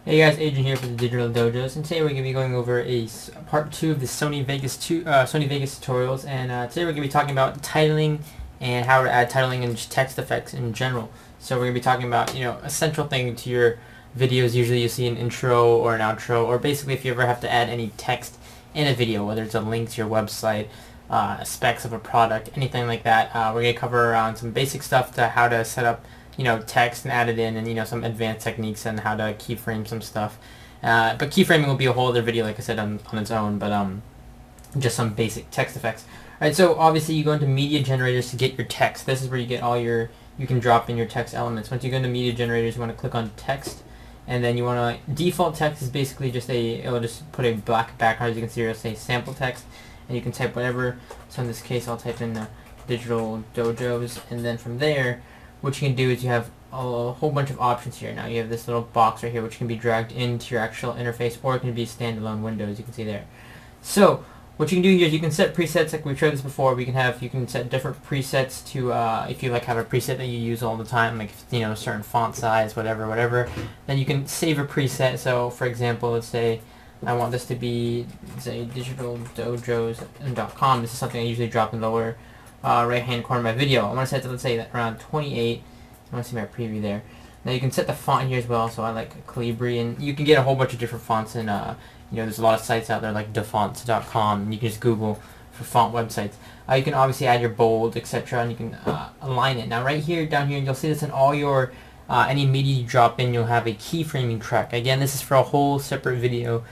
Hey guys, Adrian here for the Digital Dojos, and today we're going to be going over part 2 of the Sony Vegas tutorials, and today we're going to be talking about titling and how to add titling and text effects in general. So we're going to be talking about, a central thing to your videos. Usually you see an intro or an outro, or basically if you ever have to add any text in a video, whether it's a link to your website, specs of a product, anything like that. We're going to cover around some basic stuff to how to set up text and add it in, and some advanced techniques and how to keyframe some stuff. But keyframing will be a whole other video, like I said, on its own, but just some basic text effects. Alright, so obviously you go into media generators to get your text. This is where you get all you can drop in your text elements. Once you go into media generators, you want to click on text, and then you want to, default text is basically just it'll just put a black background. As you can see here, it'll say sample text, and you can type whatever. So in this case, I'll type in Digital Dojos, and then from there, what you can do is you have a whole bunch of options here. Now you have this little box right here which can be dragged into your actual interface, or it can be standalone windows, you can see there. So what you can do here is you can set presets like we've showed this before. You can set different presets to if you have a preset that you use all the time, like a certain font size, whatever, then you can save a preset. So for example, let's say I want this to be, say, digitaldojos.com. This is something I usually drop in the lower right hand corner of my video. I want to set it, let's say, that around 28. I want to see my preview there. Now you can set the font here as well, so I like Calibri, and you can get a whole bunch of different fonts, and there's a lot of sites out there like defonts.com, and you can just Google for font websites. You can obviously add your bold, etc., and you can align it. Now right here, down here, you'll see this in all your any media you drop in, you'll have a keyframing track. Again, this is for a whole separate video.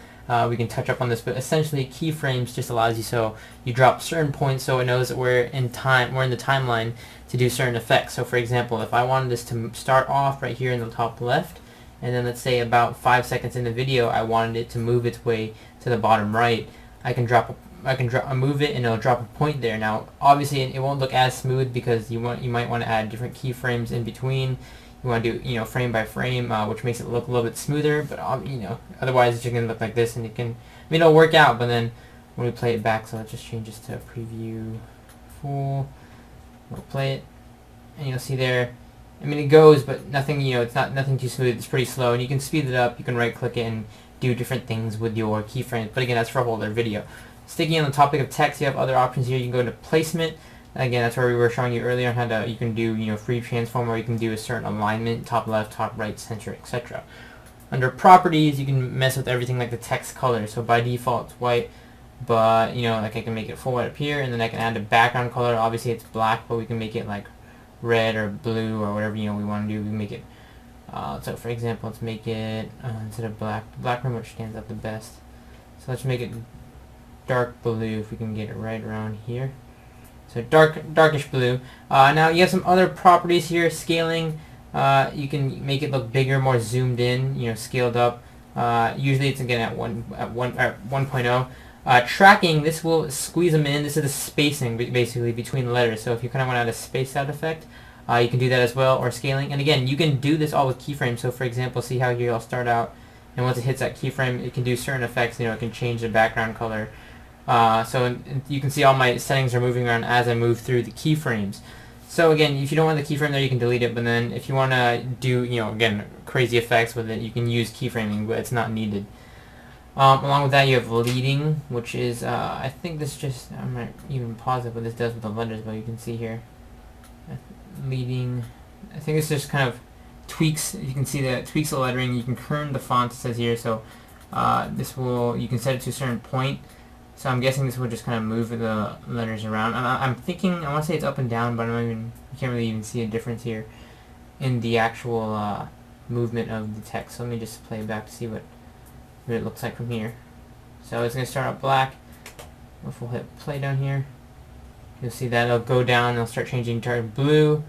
We can touch up on this, but essentially keyframes just allows you, so you drop certain points so it knows that we're in the timeline to do certain effects. So for example, if I wanted this to start off right here in the top left, and then let's say about 5 seconds in the video I wanted it to move its way to the bottom right, I can move it and it'll drop a point there. Now obviously it won't look as smooth because you might want to add different keyframes in between. You want to do frame by frame, which makes it look a little bit smoother, but otherwise it's just going to look like this, and it'll work out, but then when we play it back, so it just changes to preview full, we'll play it, and you'll see there, it goes, but nothing, it's not nothing too smooth, it's pretty slow, and you can speed it up, you can right click it and do different things with your keyframes, but again, that's for a whole other video. Sticking on the topic of text, you have other options here. You can go to placement. Again, that's where we were showing you earlier on how you can do free transform, or you can do a certain alignment, top left, top right, center, etc. Under properties, you can mess with everything like the text color. So by default, it's white, but like I can make it full white up here, and then I can add a background color. Obviously, it's black, but we can make it like red or blue or whatever we want to do. We can make it. So for example, let's make it instead of black. Black pretty much stands out the best. So let's make it dark blue if we can get it right around here. So darkish blue. Now you have some other properties here. Scaling, you can make it look bigger, more zoomed in, scaled up. Usually it's again at 1.0. Tracking, this will squeeze them in. This is the spacing basically between the letters. So if you kind of want to add a spaced out effect, you can do that as well, or scaling. And again, you can do this all with keyframes. So for example, see how here I'll start out, and once it hits that keyframe, it can do certain effects. It can change the background color. So you can see all my settings are moving around as I move through the keyframes. So again, if you don't want the keyframe there, you can delete it, but then if you want to do, again, crazy effects with it, you can use keyframing, but it's not needed. Along with that, you have leading, which is, I think this just, I might even pause it, what this does with the letters, but you can see here. Leading, I think this just kind of tweaks, you can see that it tweaks the lettering. You can kern the font, it says here, so you can set it to a certain point. So I'm guessing this will just kind of move the letters around. I'm thinking, I want to say it's up and down, but you can't really even see a difference here in the actual movement of the text. So let me just play it back to see what it looks like from here. So it's going to start out black. If we'll hit play down here, you'll see that it'll go down, it'll start changing to blue,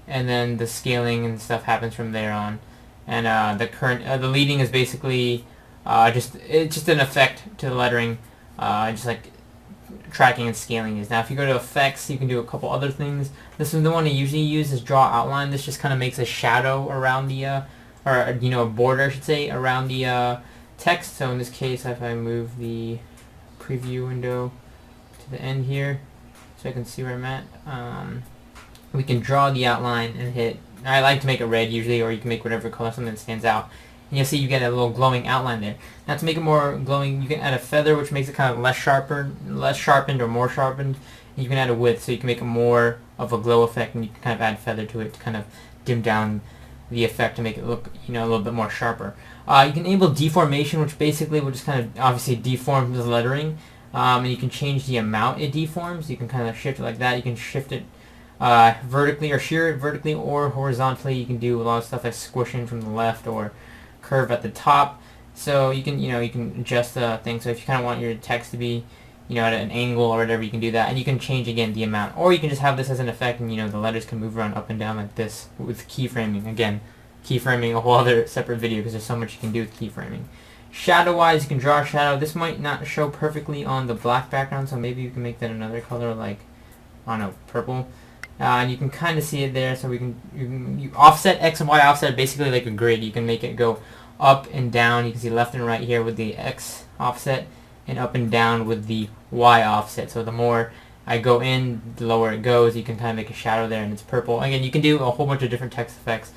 and then the scaling and stuff happens from there on. And the leading is basically just an effect to the lettering. Just like tracking and scaling is. Now if you go to effects, you can do a couple other things. This is the one I usually use, is draw outline. This just kind of makes a shadow around the or a border I should say around the text. So in this case, if I move the preview window to the end here so I can see where I'm at, we can draw the outline and hit. I like to make it red usually, or you can make whatever color, something that stands out, And you'll see you get a little glowing outline there. Now to make it more glowing, you can add a feather, which makes it kind of less sharpened or more sharpened. And you can add a width, so you can make it more of a glow effect, and you can kind of add feather to it to kind of dim down the effect to make it look, a little bit more sharper. You can enable deformation, which basically will just kind of obviously deform the lettering, and you can change the amount it deforms. You can kind of shift it like that. You can shift it vertically, or shear it vertically or horizontally. You can do a lot of stuff like squishing from the left or curve at the top. So you can you can adjust the thing. So if you kind of want your text to be at an angle or whatever, you can do that, and you can change again the amount, or you can just have this as an effect, and the letters can move around up and down like this with keyframing. Again, keyframing a whole other separate video because there's so much you can do with keyframing. Shadow wise, you can draw a shadow. This might not show perfectly on the black background, so maybe you can make that another color, like I don't know, purple. And you can kind of see it there. So you offset X and Y offset basically like a grid. You can make it go up and down. You can see left and right here with the X offset, and up and down with the Y offset. So the more I go in, the lower it goes. You can kind of make a shadow there, and it's purple. Again, you can do a whole bunch of different text effects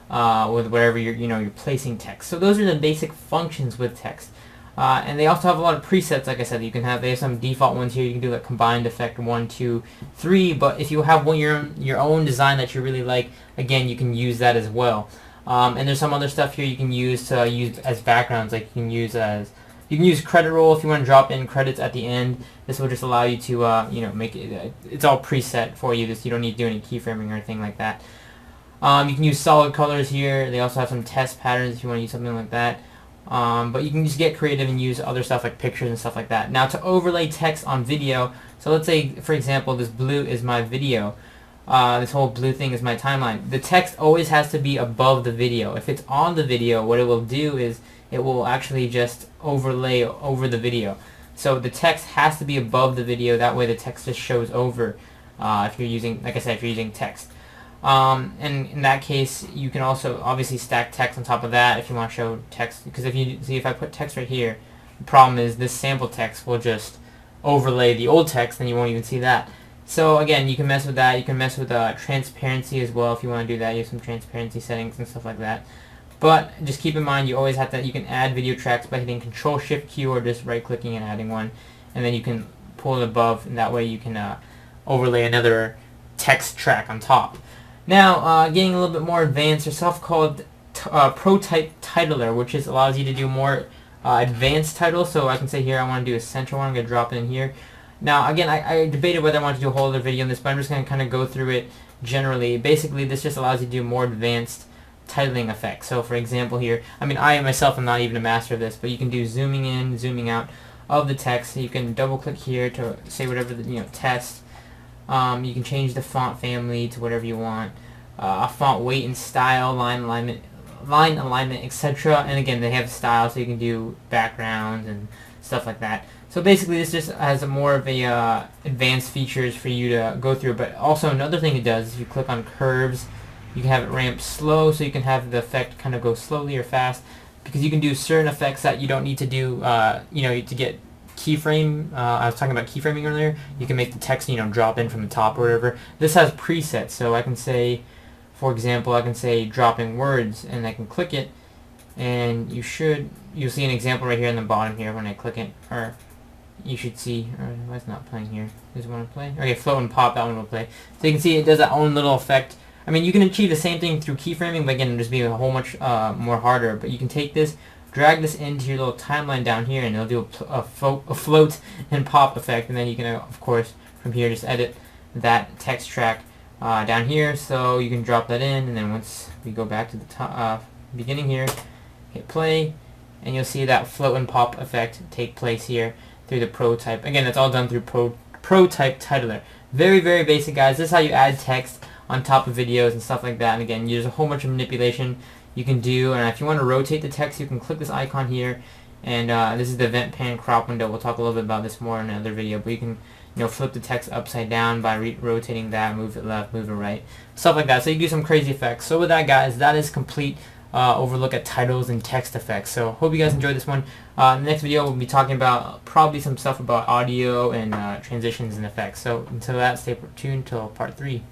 with wherever you're placing text. So those are the basic functions with text. And they also have a lot of presets. Like I said, they have some default ones here. You can do like combined effect 1, 2, 3. But if you have your own design that you really like, again, you can use that as well. And there's some other stuff here you can use as backgrounds. Like you can use credit roll if you want to drop in credits at the end. This will just allow you to make it. It's all preset for you. You don't need to do any keyframing or anything like that. You can use solid colors here. They also have some test patterns if you want to use something like that. But you can just get creative and use other stuff like pictures and stuff like that. Now to overlay text on video, so let's say for example this blue is my video. This whole blue thing is my timeline. The text always has to be above the video. If it's on the video, what it will do is it will actually just overlay over the video. So the text has to be above the video. That way the text just shows over if you're using, like I said, if you're using text. And in that case, you can also obviously stack text on top of that if you want to show text. Because if I put text right here, the problem is this sample text will just overlay the old text, and you won't even see that. So again, you can mess with that. You can mess with transparency as well if you want to do that. You have some transparency settings and stuff like that. But just keep in mind, you always have to. You can add video tracks by hitting Control-Shift-Q or just right-clicking and adding one, and then you can pull it above, and that way you can overlay another text track on top. Now, getting a little bit more advanced, there's stuff called ProType Titler, which allows you to do more advanced titles. So I can say here I want to do a center one. I'm going to drop it in here. Now, again, I debated whether I want to do a whole other video on this, but I'm just going to kind of go through it generally. Basically, this just allows you to do more advanced titling effects. So, for example, here, I myself am not even a master of this, but you can do zooming in, zooming out of the text. You can double-click here to say whatever the test. You can change the font family to whatever you want, font weight and style, line alignment, etc. And again, they have style, so you can do backgrounds and stuff like that. So basically, this just has more of a advanced features for you to go through. But also another thing it does, if you click on curves, you can have it ramp slow, so you can have the effect kind of go slowly or fast, because you can do certain effects that you don't need to do, to get keyframe. I was talking about keyframing earlier. You can make the text, drop in from the top or whatever. This has presets, so I can say, for example, I can say dropping words, and I can click it, and you'll see an example right here in the bottom here when I click it, or you should see, why is it not playing here? Does it want to play? Okay, float and pop, that one will play. So you can see it does that own little effect. You can achieve the same thing through keyframing, but again, it'll just be a whole much more harder. But you can take this, drag this into your little timeline down here, and it'll do a float and pop effect, and then you can, of course, from here just edit that text track down here, so you can drop that in, and then once we go back to the beginning here, hit play, and you'll see that float and pop effect take place here through the ProType. Again, that's all done through ProType Titler. Very, very basic, guys. This is how you add text on top of videos and stuff like that. And again, there's a whole bunch of manipulation you can do. And if you want to rotate the text, you can click this icon here. And this is the event pan crop window. We'll talk a little bit about this more in another video. But you can, flip the text upside down by rotating that, move it left, move it right, stuff like that. So you can do some crazy effects. So with that, guys, that is complete overlook at titles and text effects. So hope you guys enjoyed this one. In the next video, we'll be talking about probably some stuff about audio and transitions and effects. So until that, stay tuned till part 3.